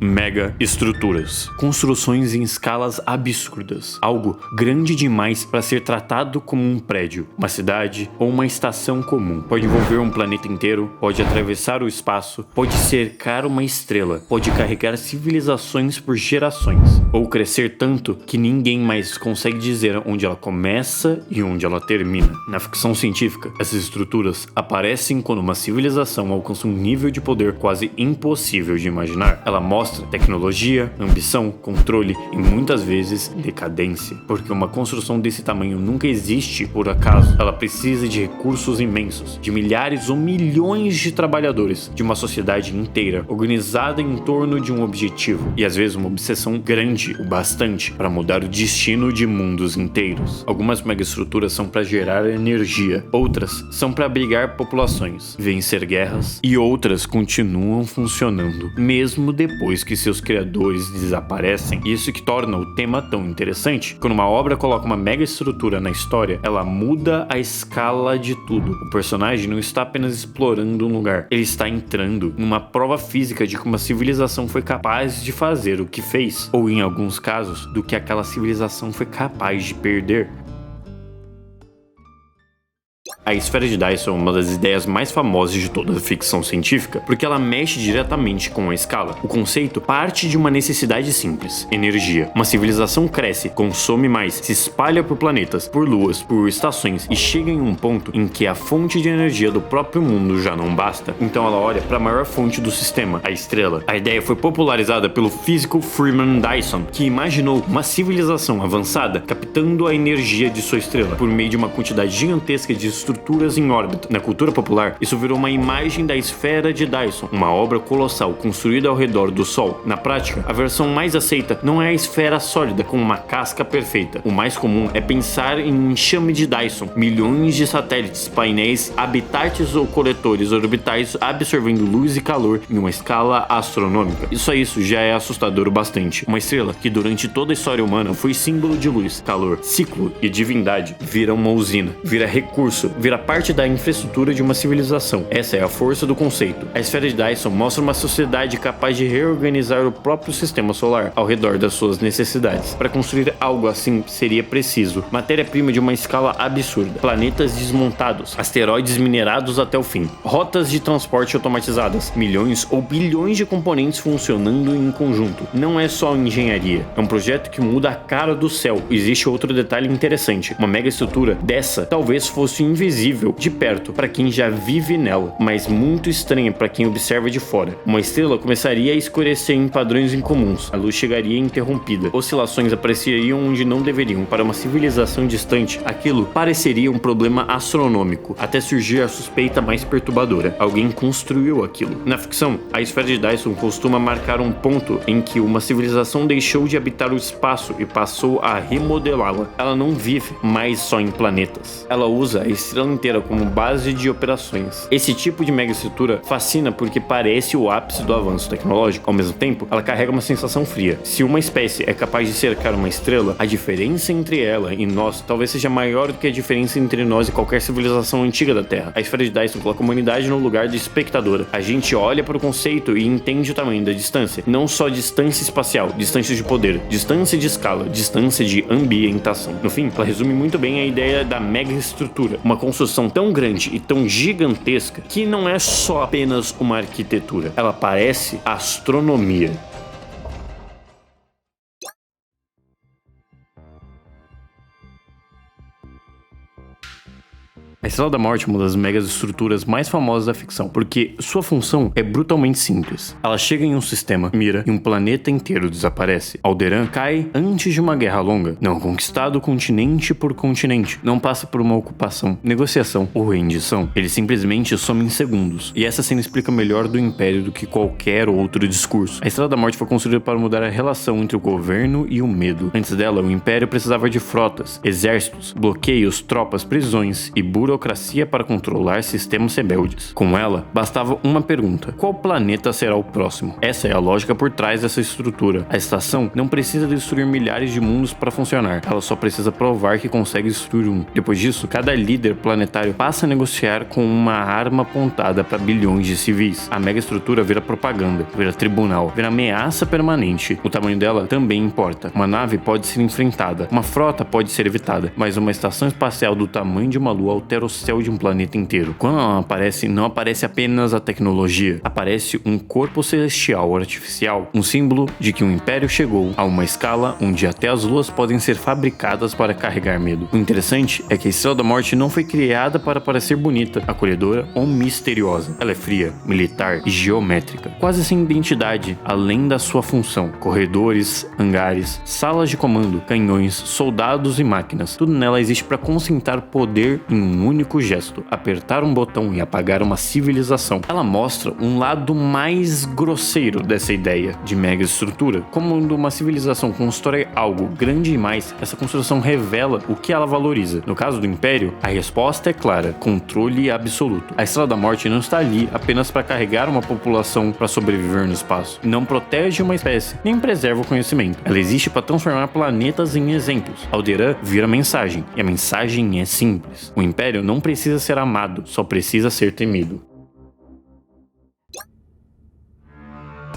Mega estruturas. Construções em escalas absurdas. Algo grande demais para ser tratado como um prédio, uma cidade ou uma estação comum. Pode envolver um planeta inteiro, pode atravessar o espaço, pode cercar uma estrela, pode carregar civilizações por gerações, ou crescer tanto que ninguém mais consegue dizer onde ela começa e onde ela termina. Na ficção científica, essas estruturas aparecem quando uma civilização alcança um nível de poder quase impossível de imaginar. Ela mostra tecnologia, ambição, controle e muitas vezes decadência, porque uma construção desse tamanho nunca existe por acaso. Ela precisa de recursos imensos, de milhares ou milhões de trabalhadores, de uma sociedade inteira organizada em torno de um objetivo e às vezes uma obsessão grande o bastante para mudar o destino de mundos inteiros. Algumas megaestruturas são para gerar energia, outras são para abrigar populações, vencer guerras e outras continuam funcionando mesmo depois que seus criadores desaparecem. Isso que torna o tema tão interessante. Quando uma obra coloca uma mega estrutura na história, ela muda a escala de tudo. O personagem não está apenas explorando um lugar, ele está entrando numa prova física de que uma civilização foi capaz de fazer o que fez, ou em alguns casos, do que aquela civilização foi capaz de perder. A esfera de Dyson é uma das ideias mais famosas de toda a ficção científica, porque ela mexe diretamente com a escala. O conceito parte de uma necessidade simples: energia. Uma civilização cresce, consome mais, se espalha por planetas, por luas, por estações e chega em um ponto em que a fonte de energia do próprio mundo já não basta. Então ela olha para a maior fonte do sistema, a estrela. A ideia foi popularizada pelo físico Freeman Dyson, que imaginou uma civilização avançada captando a energia de sua estrela por meio de uma quantidade gigantesca de estruturas em órbita. Na cultura popular, isso virou uma imagem da esfera de Dyson, uma obra colossal construída ao redor do Sol. Na prática, a versão mais aceita não é a esfera sólida com uma casca perfeita. O mais comum é pensar em um enxame de Dyson, milhões de satélites, painéis, habitats ou coletores orbitais absorvendo luz e calor em uma escala astronômica. Isso já é assustador o bastante. Uma estrela que durante toda a história humana foi símbolo de luz, calor, ciclo e divindade, vira uma usina, vira recurso, vira parte da infraestrutura de uma civilização. Essa é a força do conceito. A esfera de Dyson mostra uma sociedade capaz de reorganizar o próprio sistema solar ao redor das suas necessidades. Para construir algo assim, seria preciso matéria-prima de uma escala absurda, planetas desmontados, asteroides minerados até o fim, rotas de transporte automatizadas, milhões ou bilhões de componentes funcionando em conjunto. Não é só engenharia, é um projeto que muda a cara do céu. Existe outro detalhe interessante: uma mega estrutura dessa talvez fosse invisível de perto para quem já vive nela, mas muito estranha para quem observa de fora. Uma estrela começaria a escurecer em padrões incomuns, a luz chegaria interrompida, oscilações apareceriam onde não deveriam. Para uma civilização distante, aquilo pareceria um problema astronômico, até surgir a suspeita mais perturbadora: alguém construiu aquilo. Na ficção, a esfera de Dyson costuma marcar um ponto em que uma civilização deixou de habitar o espaço e passou a remodelá-la. Ela não vive mais só em planetas, ela usa a estrela inteira como base de operações. Esse tipo de megaestrutura fascina porque parece o ápice do avanço tecnológico. Ao mesmo tempo, ela carrega uma sensação fria. Se uma espécie é capaz de cercar uma estrela, a diferença entre ela e nós talvez seja maior do que a diferença entre nós e qualquer civilização antiga da Terra. A esfera de Dyson coloca a humanidade no lugar de espectadora. A gente olha para o conceito e entende o tamanho da distância. Não só distância espacial, distância de poder, distância de escala, distância de ambientação. No fim, ela resume muito bem a ideia da mega estrutura, uma construção tão grande e tão gigantesca que não é só apenas uma arquitetura, ela parece astronomia. A Estrela da Morte é uma das megaestruturas mais famosas da ficção, porque sua função é brutalmente simples. Ela chega em um sistema, mira, e um planeta inteiro desaparece. Alderaan cai antes de uma guerra longa, não conquistado continente por continente, não passa por uma ocupação, negociação ou rendição. Ele simplesmente some em segundos, e essa cena explica melhor do Império do que qualquer outro discurso. A Estrela da Morte foi construída para mudar a relação entre o governo e o medo. Antes dela, o Império precisava de frotas, exércitos, bloqueios, tropas, prisões e burocracia burocracia para controlar sistemas rebeldes. Com ela, bastava uma pergunta: qual planeta será o próximo? Essa é a lógica por trás dessa estrutura. A estação não precisa destruir milhares de mundos para funcionar, ela só precisa provar que consegue destruir um. Depois disso, cada líder planetário passa a negociar com uma arma apontada para bilhões de civis. A mega estrutura vira propaganda, vira tribunal, vira ameaça permanente. O tamanho dela também importa. Uma nave pode ser enfrentada, uma frota pode ser evitada, mas uma estação espacial do tamanho de uma lua altera o céu de um planeta inteiro. Quando ela aparece, não aparece apenas a tecnologia, aparece um corpo celestial artificial, um símbolo de que um império chegou a uma escala onde até as luas podem ser fabricadas para carregar medo. O interessante é que a Estrela da Morte não foi criada para parecer bonita, acolhedora ou misteriosa. Ela é fria, militar e geométrica, quase sem identidade, além da sua função. Corredores, hangares, salas de comando, canhões, soldados e máquinas. Tudo nela existe para concentrar poder em um único gesto: apertar um botão e apagar uma civilização. Ela mostra um lado mais grosseiro dessa ideia de mega estrutura. Como uma civilização constrói algo grande demais, essa construção revela o que ela valoriza. No caso do Império, a resposta é clara: controle absoluto. A Estrela da Morte não está ali apenas para carregar uma população para sobreviver no espaço. Não protege uma espécie, nem preserva o conhecimento. Ela existe para transformar planetas em exemplos. Alderaan vira mensagem, e a mensagem é simples: o Império não precisa ser amado, só precisa ser temido.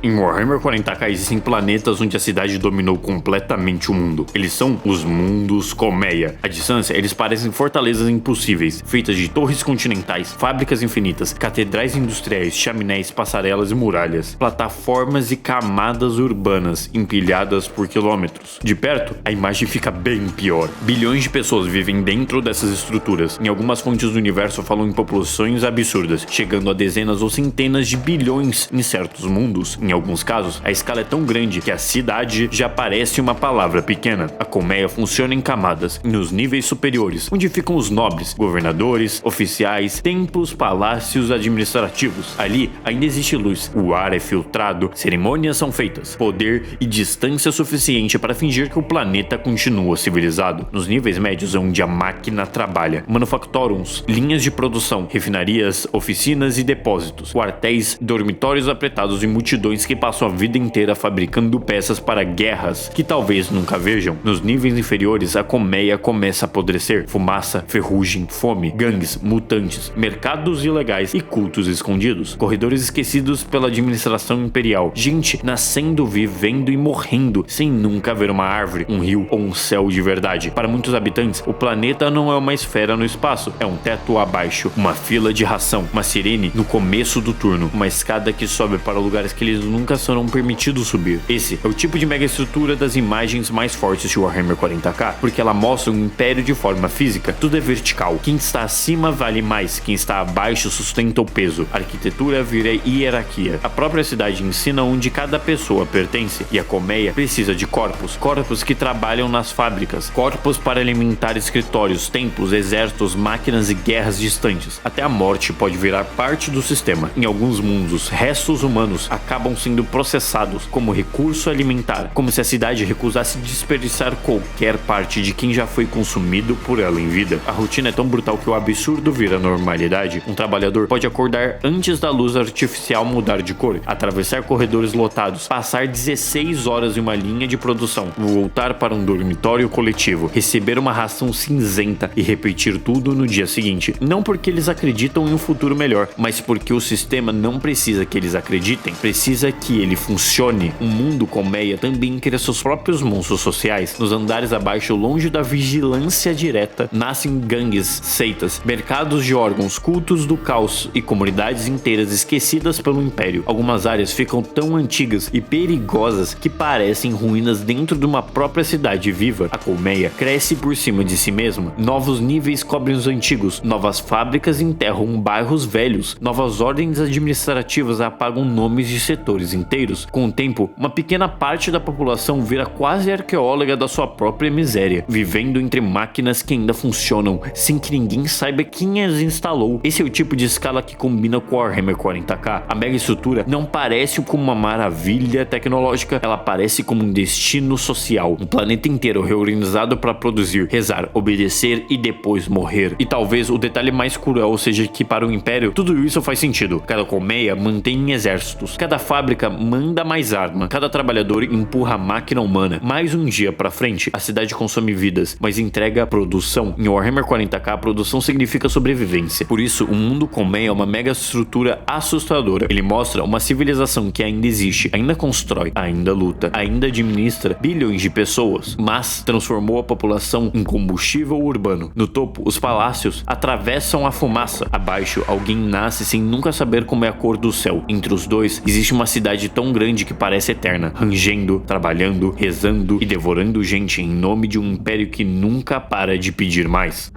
Em Warhammer 40k existem planetas onde a cidade dominou completamente o mundo. Eles são os mundos colmeia. À distância, eles parecem fortalezas impossíveis, feitas de torres continentais, fábricas infinitas, catedrais industriais, chaminés, passarelas e muralhas, plataformas e camadas urbanas empilhadas por quilômetros. De perto, a imagem fica bem pior. Bilhões de pessoas vivem dentro dessas estruturas. Em algumas fontes do universo falam em populações absurdas, chegando a dezenas ou centenas de bilhões em certos mundos. Em alguns casos, a escala é tão grande que a cidade já parece uma palavra pequena. A colmeia funciona em camadas, nos níveis superiores, onde ficam os nobres, governadores, oficiais, templos, palácios administrativos. Ali ainda existe luz, o ar é filtrado, cerimônias são feitas, poder e distância suficiente para fingir que o planeta continua civilizado. Nos níveis médios é onde a máquina trabalha, manufactórums, linhas de produção, refinarias, oficinas e depósitos, quartéis, dormitórios apertados e multidões que passam a vida inteira fabricando peças para guerras que talvez nunca vejam. Nos níveis inferiores, a colmeia começa a apodrecer. Fumaça, ferrugem, fome, gangues, mutantes, mercados ilegais e cultos escondidos. Corredores esquecidos pela administração imperial. Gente nascendo, vivendo e morrendo sem nunca ver uma árvore, um rio ou um céu de verdade. Para muitos habitantes, o planeta não é uma esfera no espaço, é um teto abaixo, uma fila de ração, uma sirene no começo do turno, uma escada que sobe para lugares que eles nunca serão permitidos subir. Esse é o tipo de mega estrutura das imagens mais fortes de Warhammer 40k, porque ela mostra um império de forma física. Tudo é vertical. Quem está acima vale mais, quem está abaixo sustenta o peso. A arquitetura vira hierarquia. A própria cidade ensina onde cada pessoa pertence, e a colmeia precisa de corpos que trabalham nas fábricas, corpos para alimentar escritórios, templos, exércitos, máquinas e guerras distantes. Até a morte pode virar parte do sistema. Em alguns mundos, restos humanos acabam sendo processados como recurso alimentar, como se a cidade recusasse desperdiçar qualquer parte de quem já foi consumido por ela em vida. A rotina é tão brutal que o absurdo vira normalidade. Um trabalhador pode acordar antes da luz artificial mudar de cor, atravessar corredores lotados, passar 16 horas em uma linha de produção, voltar para um dormitório coletivo, receber uma ração cinzenta e repetir tudo no dia seguinte. Não porque eles acreditam em um futuro melhor, mas porque o sistema não precisa que eles acreditem, precisa que ele funcione. Um mundo colmeia também cria seus próprios monstros sociais. Nos andares abaixo, longe da vigilância direta, nascem gangues, seitas, mercados de órgãos, cultos do caos e comunidades inteiras esquecidas pelo Império. Algumas áreas ficam tão antigas e perigosas que parecem ruínas dentro de uma própria cidade viva. A colmeia cresce por cima de si mesma. Novos níveis cobrem os antigos, novas fábricas enterram bairros velhos, novas ordens administrativas apagam nomes de setores reatores inteiros, com o tempo, uma pequena parte da população vira quase arqueóloga da sua própria miséria, vivendo entre máquinas que ainda funcionam, sem que ninguém saiba quem as instalou. Esse é o tipo de escala que combina com o Warhammer 40k. A mega estrutura não parece como uma maravilha tecnológica, ela parece como um destino social. Um planeta inteiro reorganizado para produzir, rezar, obedecer e depois morrer. E talvez o detalhe mais cruel seja que para o Império, tudo isso faz sentido. Cada colmeia mantém exércitos, cada fábrica manda mais arma, cada trabalhador empurra a máquina humana. Mais um dia pra frente, a cidade consome vidas, mas entrega produção. Em Warhammer 40k, a produção significa sobrevivência. Por isso, o mundo colmeia é uma mega estrutura assustadora. Ele mostra uma civilização que ainda existe, ainda constrói, ainda luta, ainda administra bilhões de pessoas, mas transformou a população em combustível urbano. No topo, os palácios atravessam a fumaça. Abaixo, alguém nasce sem nunca saber como é a cor do céu. Entre os dois, existe uma cidade tão grande que parece eterna, rangendo, trabalhando, rezando e devorando gente em nome de um império que nunca para de pedir mais.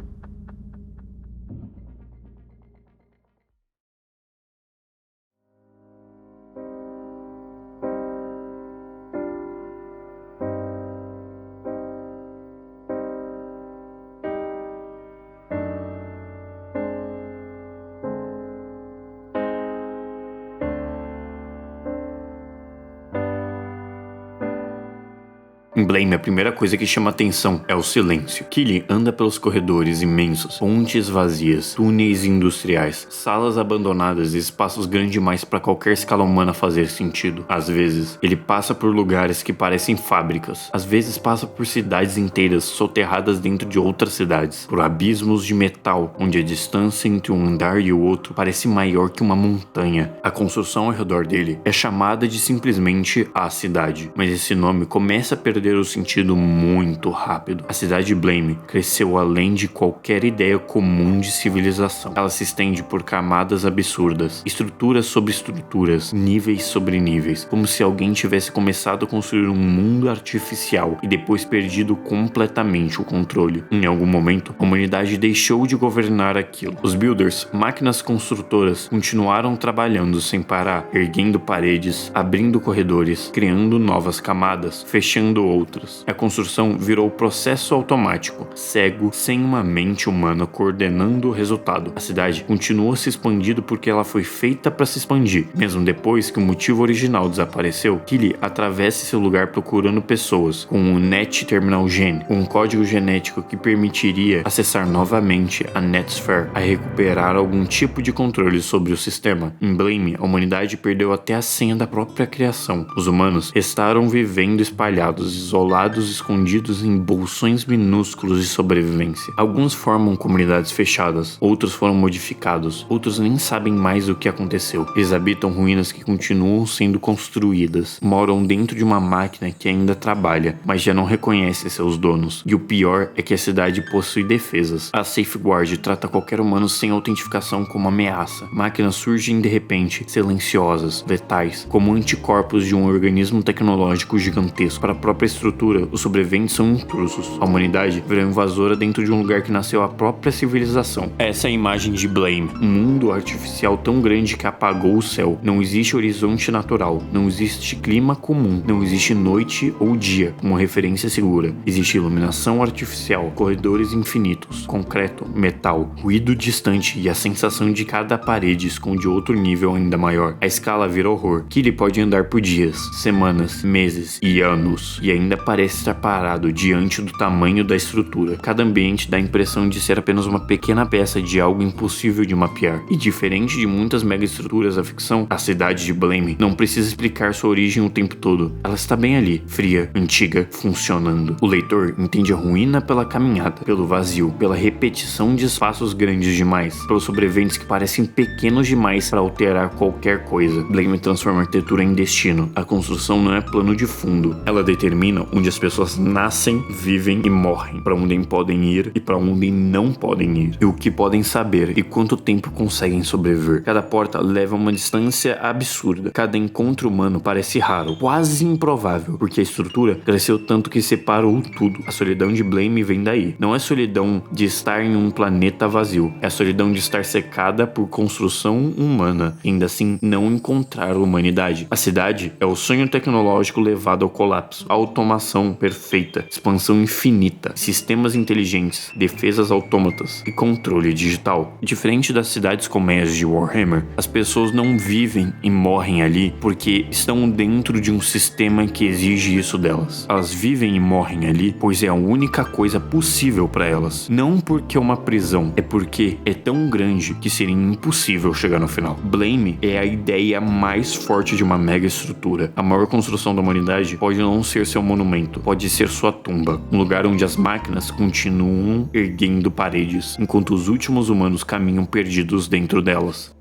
Em Blame, a primeira coisa que chama atenção é o silêncio. Killy anda pelos corredores imensos, pontes vazias, túneis industriais, salas abandonadas e espaços grandes demais para qualquer escala humana fazer sentido. Às vezes, ele passa por lugares que parecem fábricas. Às vezes, passa por cidades inteiras soterradas dentro de outras cidades, por abismos de metal, onde a distância entre um andar e o outro parece maior que uma montanha. A construção ao redor dele é chamada de simplesmente a cidade, mas esse nome começa a perder o sentido muito rápido. A cidade de Blame cresceu além de qualquer ideia comum de civilização. Ela se estende por camadas absurdas, estruturas sobre estruturas, níveis sobre níveis, como se alguém tivesse começado a construir um mundo artificial e depois perdido completamente o controle. Em algum momento, a humanidade deixou de governar aquilo. Os builders, máquinas construtoras, continuaram trabalhando sem parar, erguendo paredes, abrindo corredores, criando novas camadas, fechando outras. A construção virou processo automático, cego, sem uma mente humana coordenando o resultado. A cidade continuou se expandindo porque ela foi feita para se expandir. Mesmo depois que o motivo original desapareceu, Killy atravessa esse lugar procurando pessoas com um Net Terminal Gene, um código genético que permitiria acessar novamente a Netsphere, a recuperar algum tipo de controle sobre o sistema. Em Blame, a humanidade perdeu até a senha da própria criação. Os humanos restaram vivendo espalhados, isolados, escondidos em bolsões minúsculos de sobrevivência. Alguns formam comunidades fechadas, outros foram modificados, outros nem sabem mais o que aconteceu. Eles habitam ruínas que continuam sendo construídas, moram dentro de uma máquina que ainda trabalha, mas já não reconhece seus donos. E o pior é que a cidade possui defesas. A Safeguard trata qualquer humano sem autentificação como ameaça. Máquinas surgem de repente, silenciosas, letais, como anticorpos de um organismo tecnológico gigantesco. Para a própria estrutura, os sobreviventes são intrusos. A humanidade virou invasora dentro de um lugar que nasceu a própria civilização. Essa é a imagem de Blame, um mundo artificial tão grande que apagou o céu. Não existe horizonte natural, não existe clima comum, não existe noite ou dia como referência segura. Existe iluminação artificial, corredores infinitos, concreto, metal, ruído distante e a sensação de cada parede esconde outro nível ainda maior. A escala vira horror. Killy pode andar por dias, semanas, meses e anos, e ainda parece estar parado diante do tamanho da estrutura. Cada ambiente dá a impressão de ser apenas uma pequena peça de algo impossível de mapear. E diferente de muitas megaestruturas da ficção, a cidade de Blame não precisa explicar sua origem o tempo todo. Ela está bem ali, fria, antiga, funcionando. O leitor entende a ruína pela caminhada, pelo vazio, pela repetição de espaços grandes demais, pelos sobreviventes que parecem pequenos demais para alterar qualquer coisa. Blame transforma a arquitetura em destino. A construção não é plano de fundo. Ela determina determina onde as pessoas nascem, vivem e morrem, para onde podem ir e para onde não podem ir, e o que podem saber e quanto tempo conseguem sobreviver. Cada porta leva a uma distância absurda. Cada encontro humano parece raro, quase improvável, porque a estrutura cresceu tanto que separou tudo. A solidão de Blame vem daí. Não é solidão de estar em um planeta vazio, é a solidão de estar cercada por construção humana, e ainda assim não encontrar humanidade. A cidade é o sonho tecnológico levado ao colapso, a automação perfeita, expansão infinita, sistemas inteligentes, defesas autômatas e controle digital. Diferente das cidades colmeias de Warhammer, as pessoas não vivem e morrem ali porque estão dentro de um sistema que exige isso delas. Elas vivem e morrem ali pois é a única coisa possível para elas. Não porque é uma prisão, é porque é tão grande que seria impossível chegar no final. Blame é a ideia mais forte de uma mega estrutura. A maior construção da humanidade pode não ser seu monumento, pode ser sua tumba, um lugar onde as máquinas continuam erguendo paredes, enquanto os últimos humanos caminham perdidos dentro delas.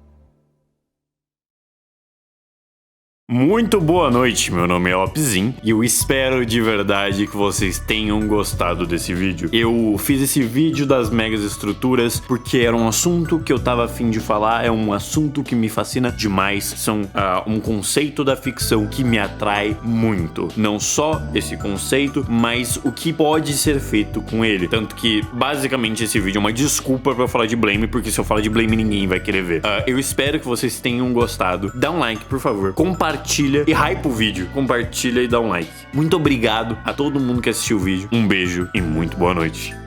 Muito boa noite, meu nome é Opzin e eu espero de verdade que vocês tenham gostado desse vídeo. Eu fiz esse vídeo das megas estruturas porque era um assunto que eu tava a fim de falar, é um assunto que me fascina demais, são um conceito da ficção que me atrai muito. Não só esse conceito, mas o que pode ser feito com ele. Tanto que, basicamente, esse vídeo é uma desculpa pra eu falar de Blame, porque se eu falar de Blame ninguém vai querer ver. Eu espero que vocês tenham gostado. Dá um like, por favor. Compartilha e hype o vídeo. Compartilha e dá um like. Muito obrigado a todo mundo que assistiu o vídeo. Um beijo e muito boa noite.